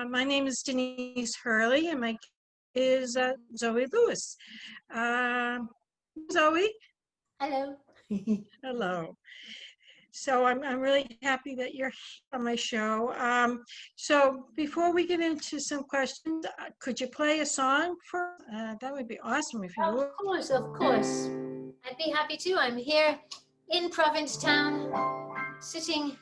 My name is Denise Hurley, and my guest is Zoë Lewis. Zoe, Hello. hello. So I'm really happy that you're here on my show. So before we get into some questions, could you play a song for? That would be awesome if you would. Of course, of course. I'd be happy to. I'm here in Provincetown, sitting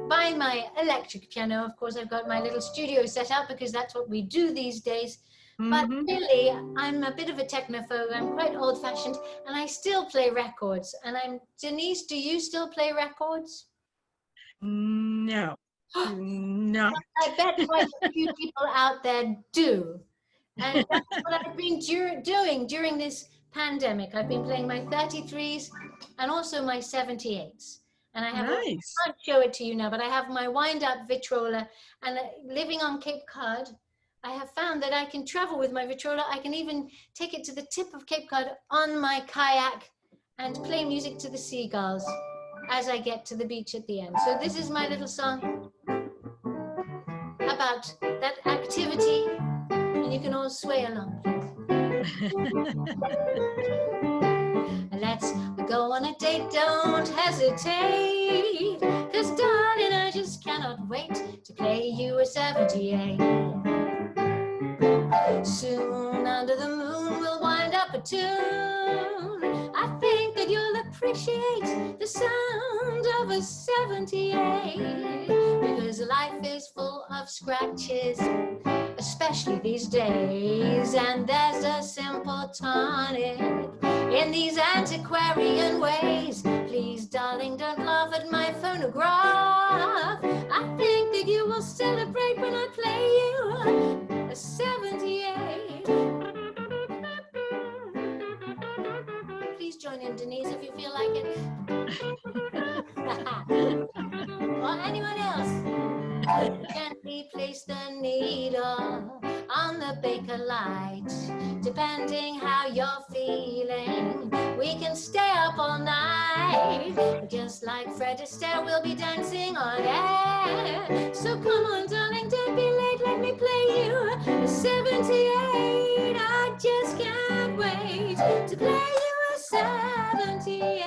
by my electric piano. Of course, I've got my little studio set up because that's what we do these days. But really, I'm a bit of a technophobe. I'm quite old-fashioned, and I still play records. And Denise, do you still play records? No, no. I bet quite a few people out there do. And that's what I've been doing during this pandemic. I've been playing my 33s and also my 78s. And I have, I Nice. can't show it to you now, but I have my wind-up Victrola. And living on Cape Cod, I have found that I can travel with my Victrola. I can even take it to the tip of Cape Cod on my kayak and play music to the seagulls as I get to the beach at the end. So this is my little song about that activity, and you can all sway along. Let's go on a date, don't hesitate, 'cause darling, I just cannot wait to play you a 78. Soon under the moon we'll wind up a tune. I think that you'll appreciate the sound of a 78, because life is full of scratches, especially these days, and there's a simple tonic in these antiquarian ways. Please, darling, don't laugh at my phonograph. I think that you will celebrate when I play you a 78. Please join in, Denise, if you feel like it. Or anyone else. Gently place the needle on the baker light. Depending how you're feeling, we can stay up all night. Just like Fred Astaire, we'll be dancing on air. So come on, darling, don't be late. Let me play you a 78. I just can't wait to play you a 78.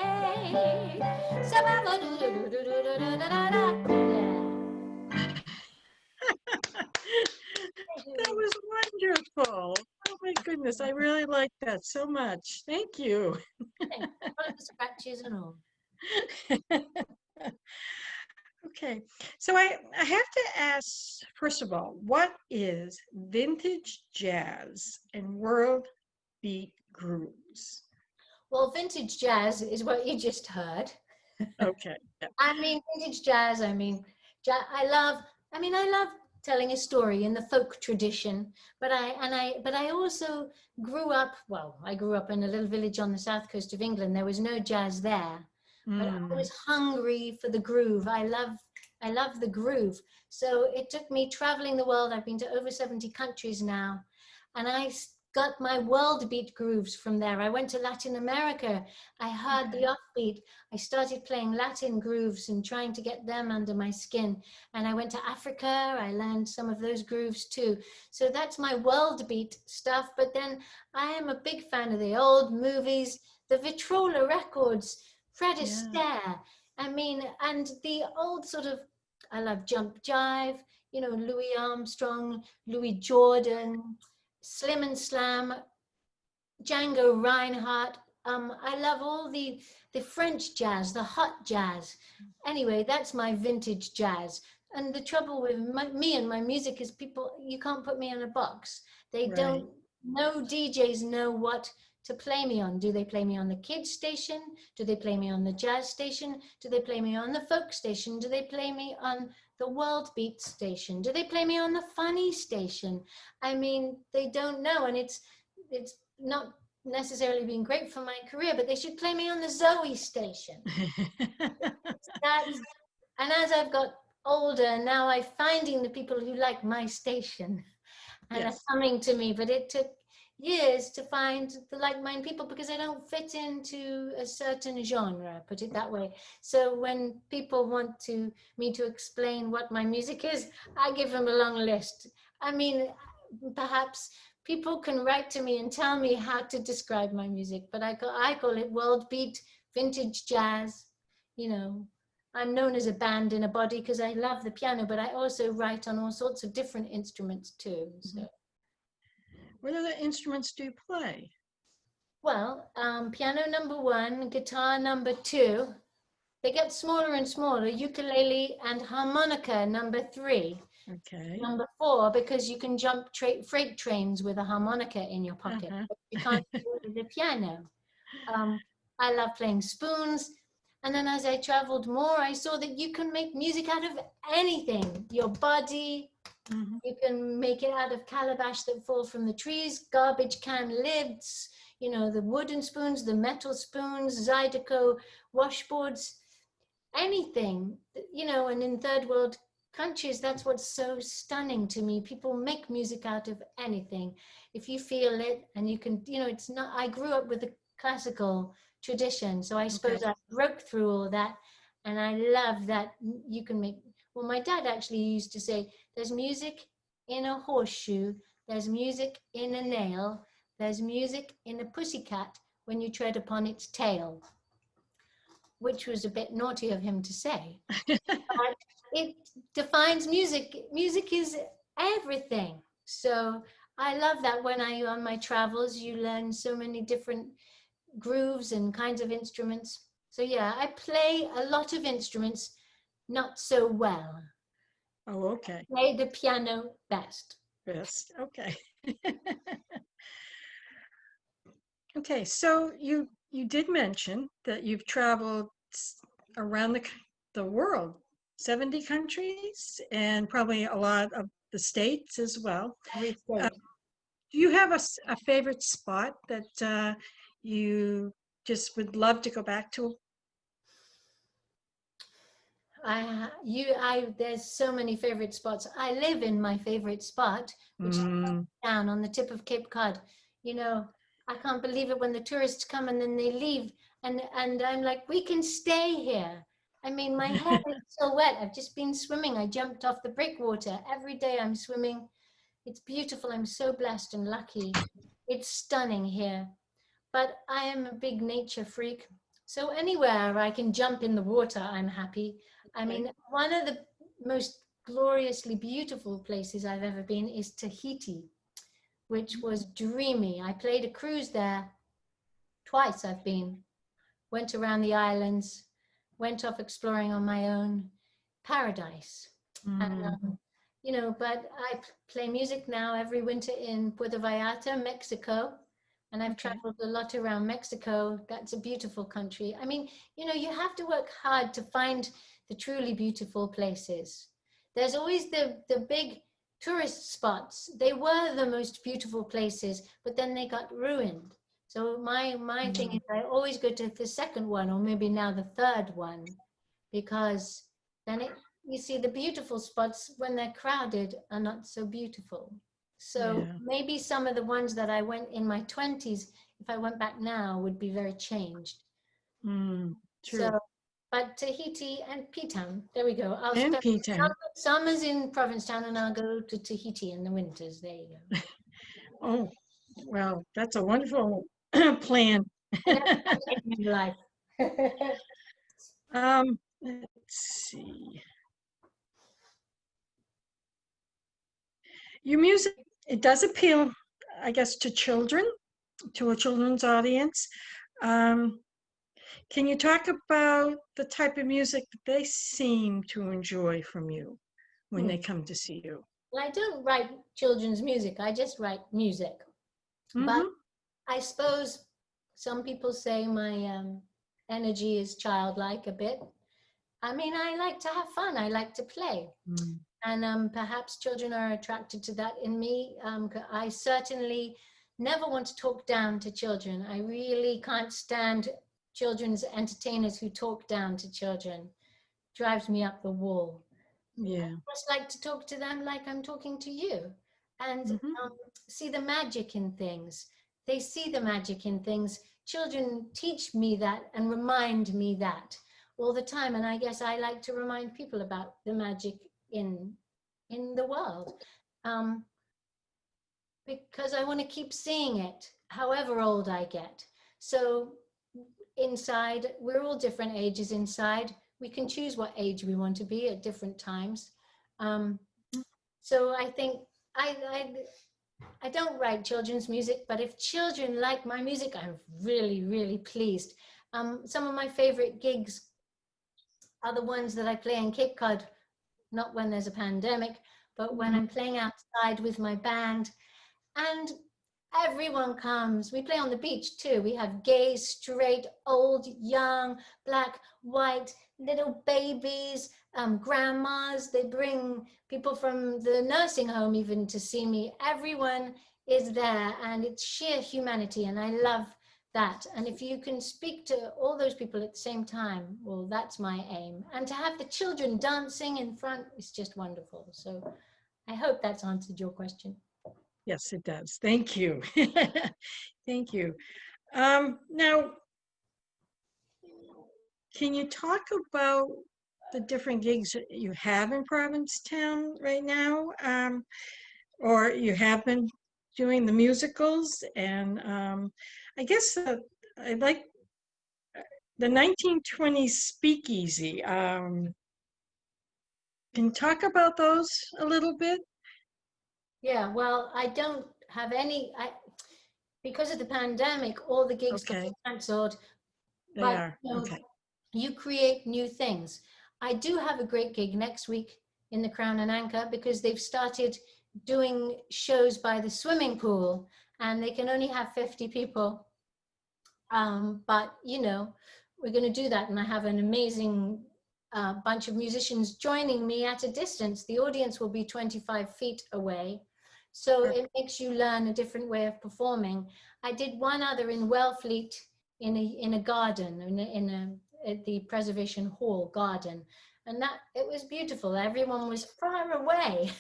That was wonderful. Oh my goodness, I really like that so much. Thank you. All of the scratches and all. Okay, so I have to ask, first of all, what is vintage jazz and world beat grooves? Well, vintage jazz is what you just heard. Okay. Yeah. I mean, vintage jazz, I love telling a story in the folk tradition, but I also grew up, well, I grew up in a little village on the south coast of England. There was no jazz there, but I was hungry for the groove. I love the groove. So it took me traveling the world. I've been to over 70 countries now, and I got my world beat grooves from there. I went to Latin America. I heard the offbeat. I started playing Latin grooves and trying to get them under my skin. And I went to Africa. I learned some of those grooves too. So that's my world beat stuff. But then I am a big fan of the old movies, the Victrola records, Fred Astaire. I mean, and the old sort of, I love Jump Jive, you know, Louis Armstrong, Louis Jordan, Slim and Slam, Django Reinhardt. I love all the French jazz, the hot jazz. Anyway, that's my vintage jazz. And the trouble with me and my music is people, you can't put me in a box. They don't, no DJs know what to play me on. Do they play me on the kids station? Do they play me on the jazz station? Do they play me on the folk station? Do they play me on the world beat station? Do they play me on the funny station? I mean, they don't know, and it's not necessarily been great for my career, but they should play me on the Zoe station. And as I've got older, now I'm finding the people who like my station and are coming to me, but it took years to find the like-minded people because I don't fit into a certain genre, put it that way. So when people want me to explain what my music is, I give them a long list. I mean, perhaps people can write to me and tell me how to describe my music, but I call it world beat, vintage jazz. You know, I'm known as a band in a body because I love the piano, but I also write on all sorts of different instruments too. So, What other instruments do you play? well, piano number one, guitar number two. They get smaller and smaller. Ukulele and harmonica number three. Okay. Number four, because you can jump freight trains with a harmonica in your pocket. Uh-huh. But you can't do it with a piano. I love playing spoons. And then as I traveled more, I saw that you can make music out of anything. Your body, Mhm. you can make it out of calabash that fall from the trees, garbage can lids, you know, the wooden spoons, the metal spoons, Zydeco washboards, anything, you know. And in third world countries, that's what's so stunning to me. People make music out of anything. If you feel it and you can, you know, it's not, I grew up with a classical tradition, so I suppose Okay. I broke through all that. And I love that you can make, well, my dad actually used to say, there's music in a horseshoe, there's music in a nail, there's music in a pussycat when you tread upon its tail, which was a bit naughty of him to say. But it defines music. Music is everything. So I love that when on my travels, you learn so many different grooves and kinds of instruments. So yeah, I play a lot of instruments, not so well. Oh, okay. Play the piano best. Yes. Okay. Okay. So you did mention that you've traveled around the world, 70 countries, and probably a lot of the states as well. Every Uh, state. do you have a favorite spot that you just would love to go back to? There's so many favorite spots. I live in my favorite spot, which is Mm, down on the tip of Cape Cod. You know, I can't believe it when the tourists come and then they leave, and I'm like, we can stay here. I mean, my hair is so wet. I've just been swimming. I jumped off the breakwater. Every day I'm swimming. It's beautiful. I'm so blessed and lucky. It's stunning here. But I am a big nature freak. So anywhere I can jump in the water, I'm happy. I okay. mean, one of the most gloriously beautiful places I've ever been is Tahiti, which was dreamy. I played a cruise there twice. I've been, went around the islands, went off exploring on my own. Paradise. And, Mm, you know, but I play music now every winter in Puerto Vallarta, Mexico. And I've okay. traveled a lot around Mexico. That's a beautiful country. I mean, you know, you have to work hard to find the truly beautiful places. There's always the big tourist spots. They were the most beautiful places, but then they got ruined. So my thing Mm, is I always go to the second one, or maybe now the third one, because then you see the beautiful spots when they're crowded are not so beautiful. So yeah. maybe some of the ones that I went in my 20s, if I went back now, would be very changed. Mm, true. So, but Tahiti and PTown, there we go. I'll And spend P-Town. summers in Provincetown and I'll go to Tahiti in the winters. There you go. Oh, well, that's a wonderful plan. And that's my aim in life. Let's see. Your music, it does appeal, I guess, to children, to a children's audience. Um, can you talk about the type of music that they seem to enjoy from you when Hmm. they come to see you? Well, I don't write children's music. I just write music. But Mm-hmm. I suppose some people say my energy is childlike a bit. I mean, I like to have fun. I like to play. Mm, And perhaps children are attracted to that in me. I certainly never want to talk down to children. I really can't stand children's entertainers who talk down to children. Drives me up the wall. I yeah. just like to talk to them like I'm talking to you, and Mm-hmm. see the magic in things. They see the magic in things. Children teach me that and remind me that all the time. And I guess I like to remind people about the magic in the world. because I want to keep seeing it, however old I get. So inside, we're all different ages inside. We can choose what age we want to be at different times. Um, so I think I don't write children's music, but if children like my music, I'm really, really pleased. Some of my favorite gigs are the ones that I play in Cape Cod, not when there's a pandemic, but when I'm playing outside with my band. And everyone comes. We play on the beach too. We have gay, straight, old, young, black, white, little babies, grandmas. They bring people from the nursing home even to see me. Everyone is there, and it's sheer humanity, and I love that. And if you can speak to all those people at the same time, well, that's my aim. And to have the children dancing in front is just wonderful. So I hope that's answered your question. Yes, it does. Thank you. Thank you. Now, can you talk about the different gigs that you have in Provincetown right now? Or you have been doing the musicals? And I guess I like the 1920s speakeasy. Can you talk about those a little bit? Yeah, well, I don't have any, because of the pandemic, all the gigs got Okay, cancelled, they but are. Okay. you create new things. I do have a great gig next week in the Crown and Anchor because they've started doing shows by the swimming pool and they can only have 50 people. But, we're going to do that. And I have an amazing bunch of musicians joining me at a distance. The audience will be 25 feet away. So it makes you learn a different way of performing. I did one other in Wellfleet in a garden, at the Preservation Hall garden. And that it was beautiful. Everyone was far away.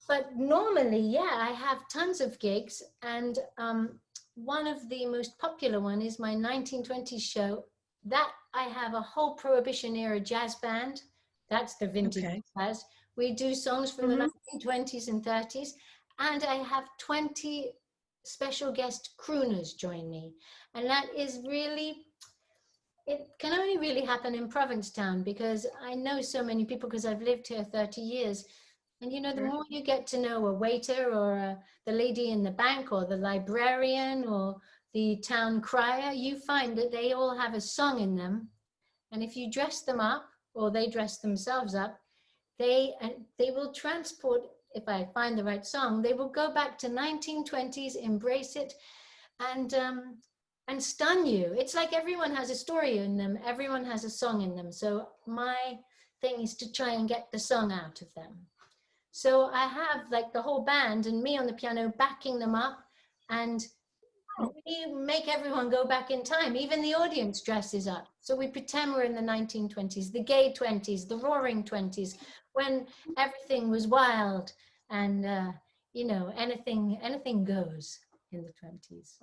But normally, yeah, I have tons of gigs. And one of the most popular one is my 1920s show. That I have a whole Prohibition era jazz band. That's the vintage Okay. jazz. We do songs from the 1920s and 30s. And I have 20 special guest crooners join me. And that is really, it can only really happen in Provincetown because I know so many people because I've lived here 30 years. And the more you get to know a waiter or the lady in the bank or the librarian or the town crier, you find that they all have a song in them. And if you dress them up or they dress themselves up, they will transport, if I find the right song, they will go back to 1920s, embrace it, and stun you. It's like everyone has a story in them. Everyone has a song in them. So my thing is to try and get the song out of them. So I have like the whole band and me on the piano backing them up, and we make everyone go back in time. Even the audience dresses up. So we pretend we're in the 1920s, the gay 20s, the roaring 20s, when everything was wild and, anything goes in the 20s.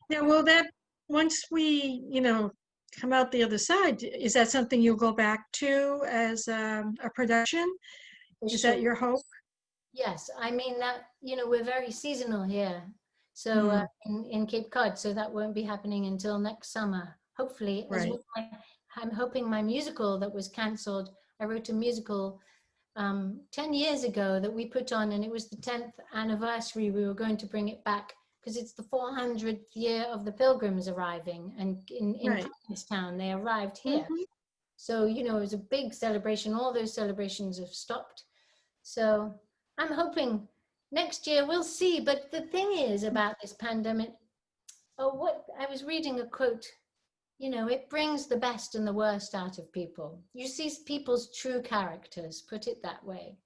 Yeah, well, that once we, come out the other side, is that something you'll go back to as a production? Is that your hope? Yes, I mean that, we're very seasonal here. So in Cape Cod, so that won't be happening until next summer. Hopefully, as well, I'm hoping my musical that was cancelled. I wrote a musical 10 years ago that we put on, and it was the 10th anniversary. We were going to bring it back because it's the 400th year of the Pilgrims arriving, and in Provincetown, they arrived here. So, it was a big celebration. All those celebrations have stopped. So I'm hoping next year we'll see. But the thing is about this pandemic, what I was reading a quote, it brings the best and the worst out of people. You see people's true characters, put it that way.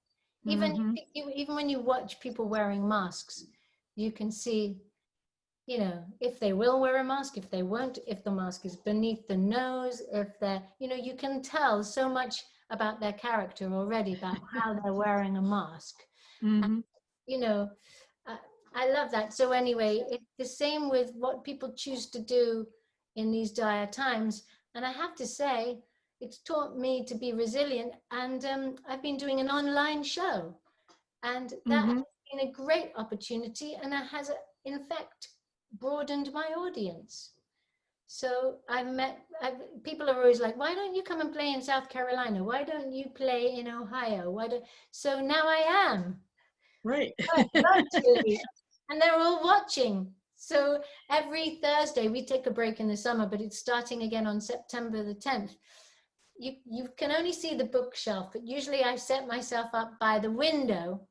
Even when you watch people wearing masks, you can see, if they will wear a mask, if they won't, if the mask is beneath the nose, if they're, you can tell so much about their character already, about how they're wearing a mask. And, I love that. So anyway, it's the same with what people choose to do in these dire times. And I have to say, it's taught me to be resilient. And I've been doing an online show. And that has been a great opportunity, and it has, in fact, broadened my audience. So people are always like, why don't you come and play in South Carolina? Why don't you play in Ohio? So now I am. Right. Virtually. And they're all watching. So every Thursday, we take a break in the summer, but it's starting again on September the 10th. You can only see the bookshelf, but usually I set myself up by the window,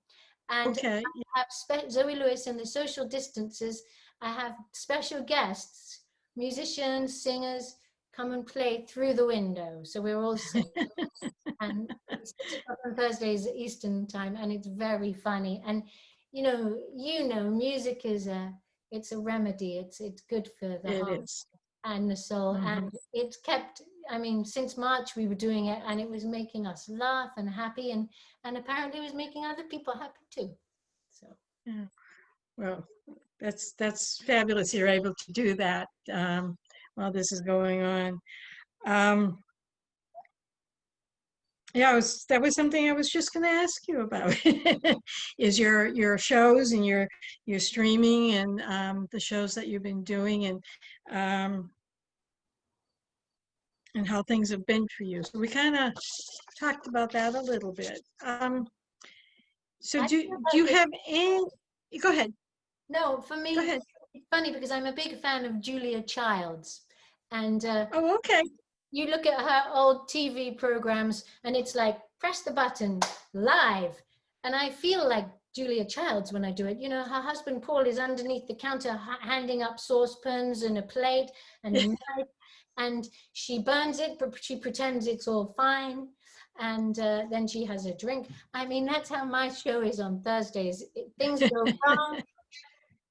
and Okay. I have Zoë Lewis in the social distances. I have special guests, musicians, singers, come and play through the window. So we're all sitting, and it's 6 o'clock on Thursdays Eastern time, and it's very funny. And music is it's a remedy. It's good for the It heart is. and the soul, Mhm. and it's kept. I mean, since March we were doing it, and it was making us laugh and happy, and apparently it was making other people happy too. So Yeah. Well, that's fabulous. You're able to do that while this is going on. Um, yeah, that was something I was just going to ask you about. Is your shows and your streaming and the shows that you've been doing, um, and how things have been for you. So we kind of talked about that a little bit. So I do feel you like have any? Go ahead. no, for Go me, ahead. it's funny because I'm a big fan of Julia Childs, and Oh, okay. you look at her old TV programs, and it's like press the button live, and I feel like Julia Childs when I do it. Her husband Paul is underneath the counter handing up saucepans and a plate and a knife, and she burns it, but she pretends it's all fine, and then she has a drink. I mean, that's how my show is on Thursdays. Things go wrong.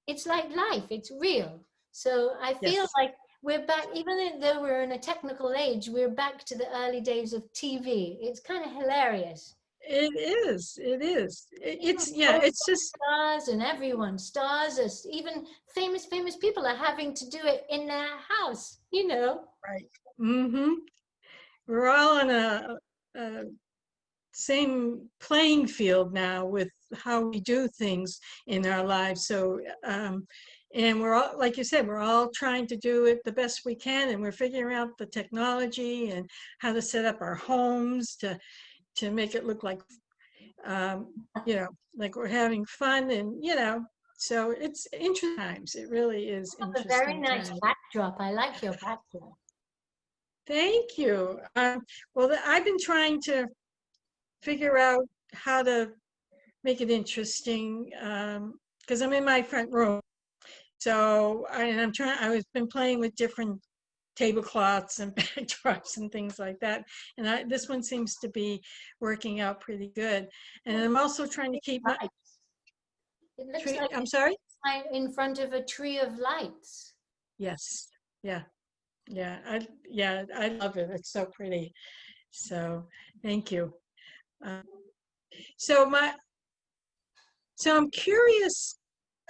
It's like life. It's real. So I feel Yes. like we're back, even though we're in a technical age, we're back to the early days of TV. It's kind of hilarious. It is. It is. Even Yeah, it's just stars and everyone, stars, even famous people are having to do it in their house. right. Mm-hmm. We're all on a same playing field now with how we do things in our lives. So, and we're all, like you said, we're all trying to do it the best we can, and we're figuring out the technology and how to set up our homes to make it look like, um, like we're having fun, and so it's interesting times. It really is A very interesting nice times. backdrop. I like your backdrop. Thank you. Well, I've been trying to figure out how to make it interesting because I'm in my front room. So I was been playing with different tablecloths and backdrops and things like that. And this one seems to be working out pretty good. And I'm also trying to keep my Lights. It looks tree. like I'm it's sorry? in front of a tree of lights. Yes. Yeah. I love it. It's so pretty. So thank you. Uh, so my so I'm curious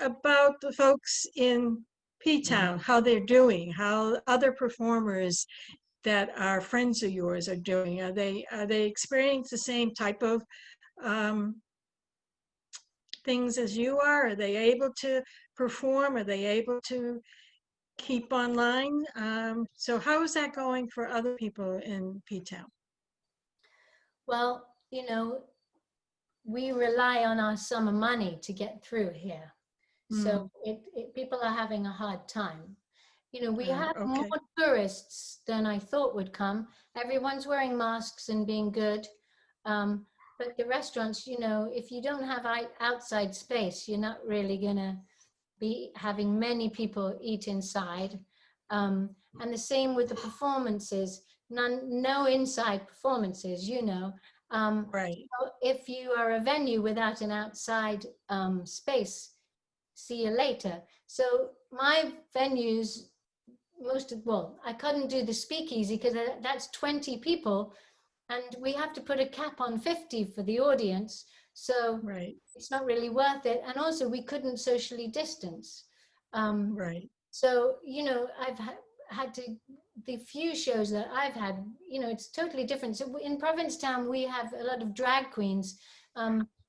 about the folks in PTown, how they're doing, how other performers that are friends of yours are doing. Are they experiencing the same type of um, things as you are? Are they able to perform? Are they able to keep online? So how is that going for other people in PTown? Well, we rely on our summer money to get through here. So Mm, people are having a hard time. We have more okay, tourists than I thought would come. Everyone's wearing masks and being good. But the restaurants, if you don't have outside space, you're not really going to be having many people eat inside. And the same with the performances, no inside performances. right, So if you are a venue without an outside space, see you later. So my venues, I couldn't do the speakeasy because that's 20 people, and we have to put a cap on 50 for the audience. So right, it's not really worth it. And also we couldn't socially distance. Um, right. so, I've had to, the few shows that I've had, it's totally different. So in Provincetown, we have a lot of drag queens.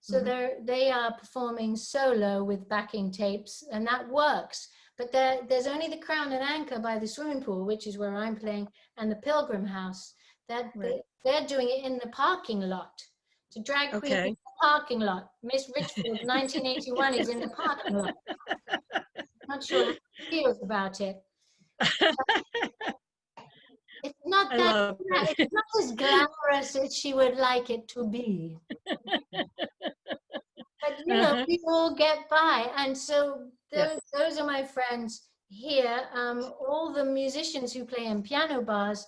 So they are performing solo with backing tapes, and that works. But there's only the Crown and Anchor by the swimming pool, which is where I'm playing, and the Pilgrim House. They're doing it in the parking lot. To drag queen in the parking lot. Miss Richfield, 1981, is in the parking lot. Not sure how she feels about it. It's not it's not as glamorous as she would like it to be. But you know, we all get by, and so those are my friends here. All the musicians who play in piano bars.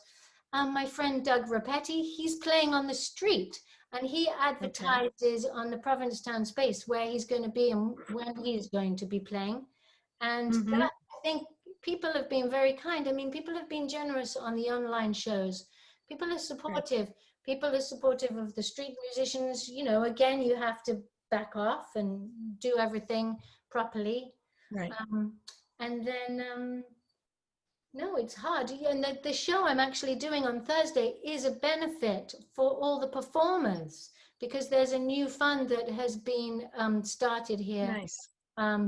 My friend Doug Rapetti, he's playing on the street, and he advertises on the Provincetown space where he's going to be and when he's going to be playing. And that, I think people have been very kind. I mean, people have been generous on the online shows. People are supportive. People are supportive of the street musicians. You know, again, you have to back off and do everything properly. Right. And then, no, it's hard. And the show I'm actually doing on Thursday is a benefit for all the performers, because there's a new fund that has been started here. Nice.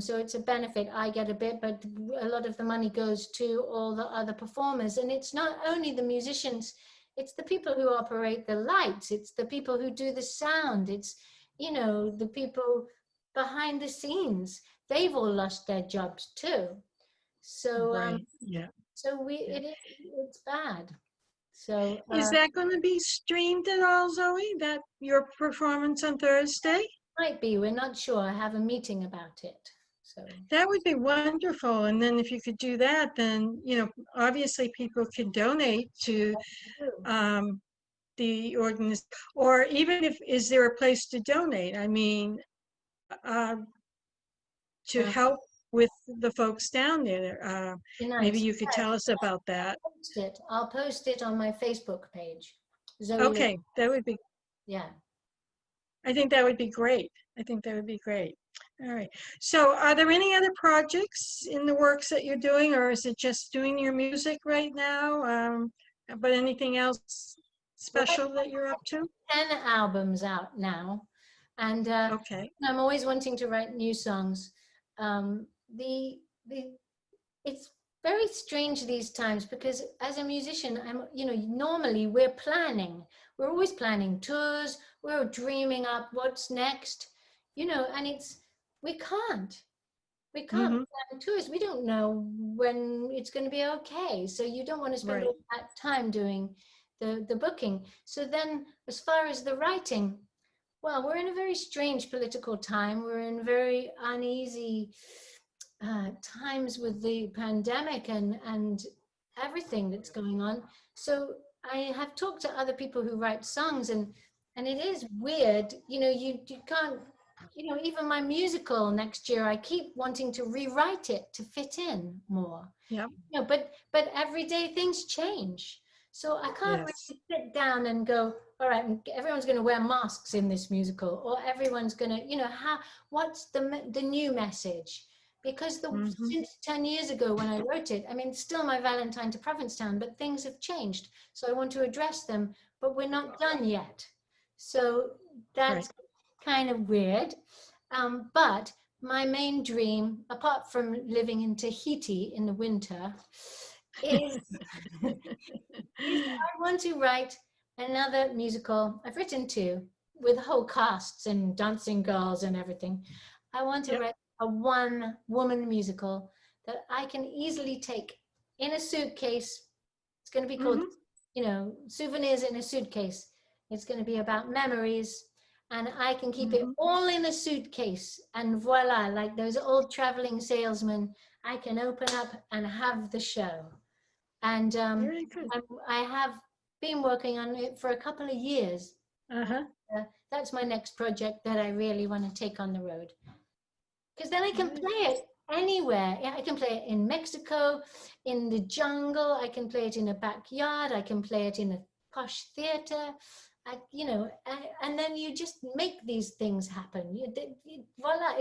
So it's a benefit. I get a bit, but a lot of the money goes to all the other performers. And it's not only the musicians, it's the people who operate the lights. It's the people who do the sound. It's, you know, the people behind the scenes. They've all lost their jobs too. So, so it's bad. So is that going to be streamed at all, Zoe? That your performance on Thursday? Might be. We're not sure. I have a meeting about it. So that would be wonderful. And then if you could do that, then, you know, obviously people can donate to the organization, or even if, is there a place to donate? I mean, to help with the folks down there. Maybe you could tell us about that. I'll post it on my Facebook page. Zoë Okay, Lewis. that would be. Yeah. I think that would be great. I think that would be great. All right. So are there any other projects in the works that you're doing, or is it just doing your music right now? But anything else special that you're up to? 10 albums out now. And I'm always wanting to write new songs. It's very strange these times, because as a musician, normally we're planning. We're always planning tours. We're dreaming up what's next, and we can't plan tours. We don't know when it's going to be okay. So you don't want to spend all that time doing the booking. So then as far as the writing, well, we're in a very strange political time. We're in very uneasy times with the pandemic and everything that's going on. So I have talked to other people who write songs, and it is weird. You can't, even my musical next year, I keep wanting to rewrite it to fit in more. Yeah. But everyday things change. So I can't really sit down and go, all right, everyone's going to wear masks in this musical, or everyone's going to, what's the new message? Because since 10 years ago when I wrote it, I mean, still my Valentine to Provincetown, but things have changed. So I want to address them, but we're not done yet. So that's kind of weird. But my main dream, apart from living in Tahiti in the winter, is I want to write another musical. I've written 2 with whole casts and dancing girls and everything. I want to write a one-woman musical that I can easily take in a suitcase. It's going to be called, Souvenirs in a Suitcase. It's going to be about memories, and I can keep it all in a suitcase, and voila, like those old traveling salesmen, I can open up and have the show. And I have been working on it for a couple of years. That's my next project that I really want to take on the road. Because then I can play it anywhere. I can play it in Mexico, in the jungle. I can play it in a backyard. I can play it in a posh theater. And then you just make these things happen. Voila!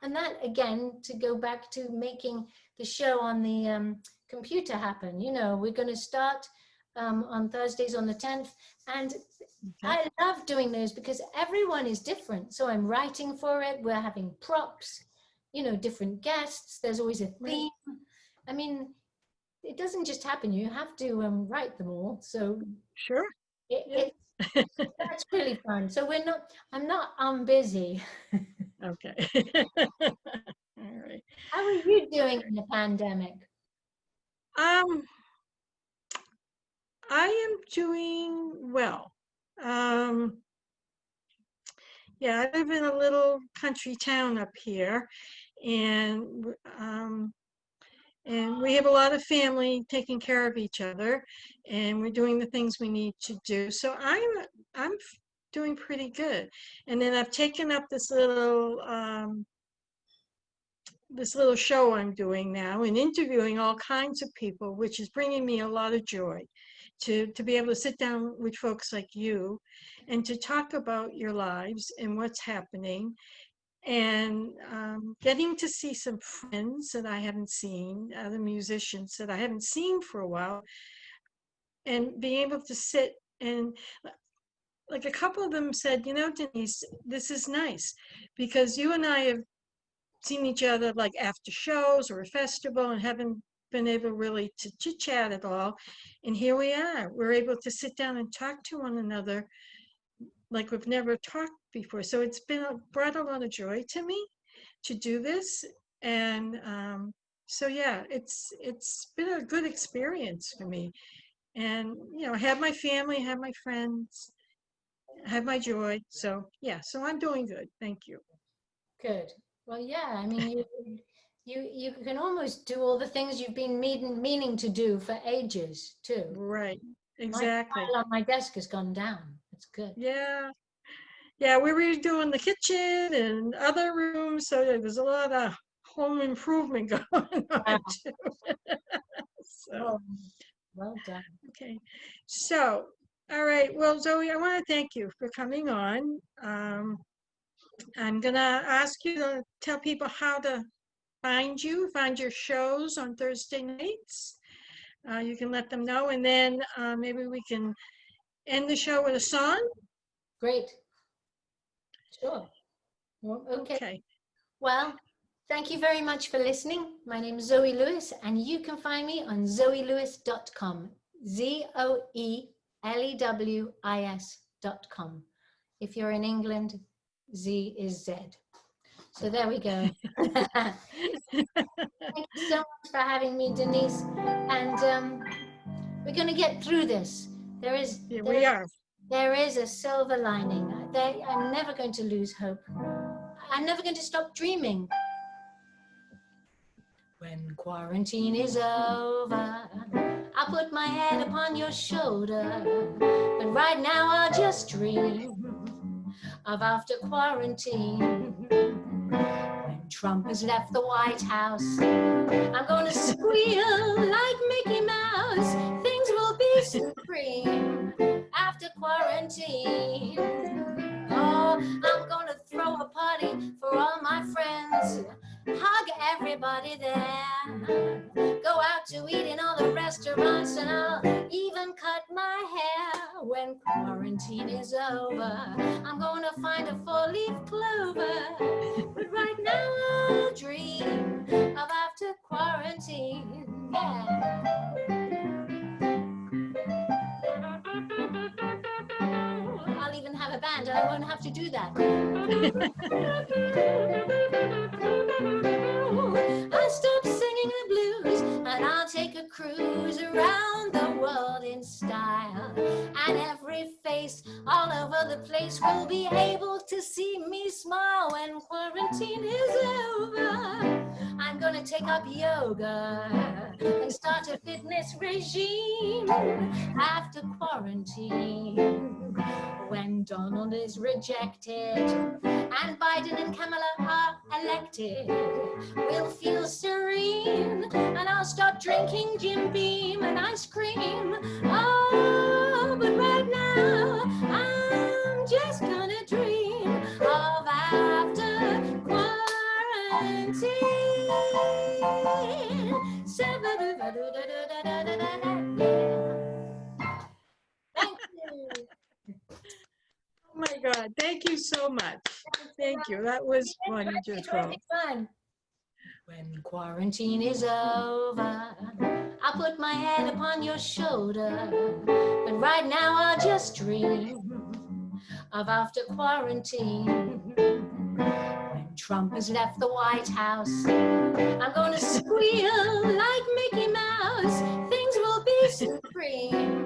And that again, to go back to making the show on the computer happen. We're going to start on Thursdays on the 10th, and I love doing those because everyone is different. So I'm writing for it. We're having props, you know, different guests. There's always a theme. Right. I mean, it doesn't just happen. You have to write them all. So Sure. Yeah. it, that's really fun. So I'm busy. Okay. All right. How are you doing in the pandemic? Um, I am doing well. Um, yeah, I live in a little country town up here, and and we have a lot of family taking care of each other, and we're doing the things we need to do. So I'm doing pretty good. And then I've taken up this little show I'm doing now and interviewing all kinds of people, which is bringing me a lot of joy to be able to sit down with folks like you and to talk about your lives and what's happening, and getting to see some friends that I haven't seen, other musicians that I haven't seen for a while, and being able to sit and like a couple of them said, you know, Denise, this is nice because you and I have seen each other like after shows or a festival and haven't been able really to chit chat at all. And here we are. We're able to sit down and talk to one another like we've never talked before. So it's brought a lot of joy to me to do this. And so yeah, it's been a good experience for me. And you know, I have my family, have my friends, have my joy. So yeah, so I'm doing good. Thank you. Good. Well, yeah. I mean, you can almost do all the things you've been meaning to do for ages too. Right. My Exactly. pile on my desk has gone down. That's good. Yeah. Yeah, we were doing the kitchen and other rooms, so there's a lot of home improvement going Wow. on too. So, Oh, well done. okay. So, all right. Well, Zoe, I want to thank you for coming on. I'm gonna ask you to tell people how to find your shows on Thursday nights. You can let them know, and then maybe we can end the show with a song. Great. Sure. Well, okay. Okay. Well, thank you very much for listening. My name is Zoë Lewis, and you can find me on zoelewis.com. ZOELEWIS.com. If you're in England, Z is Z. So there we go. Thank you so much for having me, Denise. And we're going to get through this. There is a silver lining. I'm never going to lose hope. I'm never going to stop dreaming. When quarantine is over, I'll put my head upon your shoulder. But right now I'll just dream of after quarantine. When Trump has left the White House, I'm gonna squeal like Mickey Mouse. Things will be supreme after quarantine. Oh, I'm gonna throw a party for all my friends, hug everybody there, go out to eat in all the restaurants, and I'll even cut my hair. When quarantine is over, I'm gonna find a four-leaf clover, but right now I'll dream of after quarantine. Yeah. I'll even have a band and I won't have to do that. I'll stop singing the blues and I'll take a cruise around the world in style. And every face all over the place will be able to see me smile when quarantine is over. I'm gonna take up yoga and start a fitness regime after quarantine. When Donald is rejected and Biden and Kamala are elected, we'll feel serene and I'll stop drinking Jim Beam and ice cream. Oh, but right now I'm just gonna dream of after quarantine. Thank you. God, thank you so much. Thank you. That was wonderful. Fun. When quarantine is over, I'll put my head upon your shoulder. But right now I'll just dream of after quarantine. When Trump has left the White House, I'm gonna squeal like Mickey Mouse. Things will be supreme.